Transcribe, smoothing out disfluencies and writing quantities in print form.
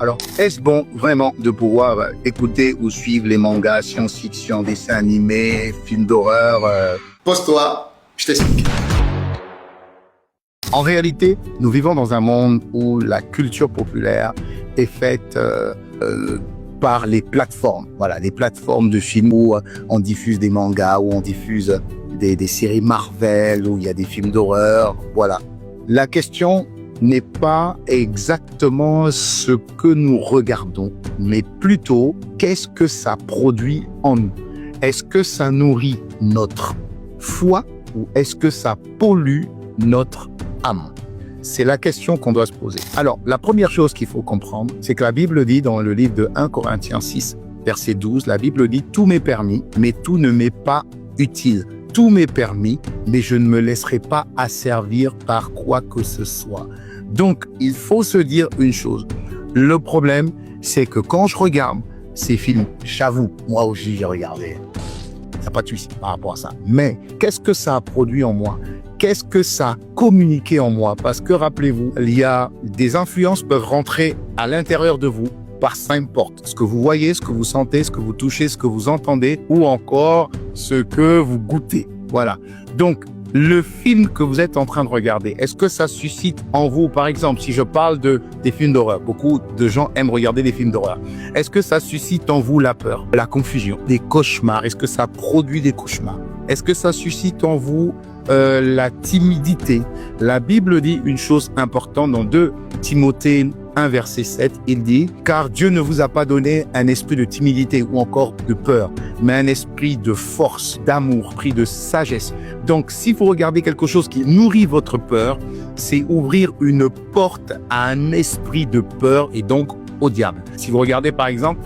Alors, est-ce bon vraiment de pouvoir écouter ou suivre les mangas, science-fiction, dessins animés, films d'horreur Pose-toi, je t'explique. En réalité, nous vivons dans un monde où la culture populaire est faite par les plateformes. Voilà, les plateformes de films où on diffuse des mangas, où on diffuse des séries Marvel, où il y a des films d'horreur. Voilà. La question n'est pas exactement ce que nous regardons, mais plutôt qu'est-ce que ça produit en nous. Est-ce que ça nourrit notre foi ou est-ce que ça pollue notre âme? C'est la question qu'on doit se poser. Alors, la première chose qu'il faut comprendre, c'est que la Bible dit dans le livre de 1 Corinthiens 6, verset 12, la Bible dit « Tout m'est permis, mais tout ne m'est pas utile. Tout m'est permis, mais je ne me laisserai pas asservir par quoi que ce soit. » Donc, il faut se dire une chose. Le problème, c'est que quand je regarde ces films, j'avoue, moi aussi j'ai regardé. Ça n'a pas de souci par rapport à ça. Mais qu'est-ce que ça a produit en moi? Qu'est-ce que ça a communiqué en moi? Parce que rappelez-vous, il y a des influences peuvent rentrer à l'intérieur de vous par simple porte. Ce que vous voyez, ce que vous sentez, ce que vous touchez, ce que vous entendez, ou encore ce que vous goûtez. Voilà. Donc, le film que vous êtes en train de regarder, est-ce que ça suscite en vous, par exemple, si je parle des films d'horreur, beaucoup de gens aiment regarder des films d'horreur. Est-ce que ça suscite en vous la peur, la confusion, des cauchemars? Est-ce que ça produit des cauchemars? Est-ce que ça suscite en vous la timidité? La Bible dit une chose importante dans 2 Timothée 1, verset 7, il dit « Car Dieu ne vous a pas donné un esprit de timidité ou encore de peur, mais un esprit de force, d'amour, esprit de sagesse. » Donc, si vous regardez quelque chose qui nourrit votre peur, c'est ouvrir une porte à un esprit de peur et donc au diable. Si vous regardez par exemple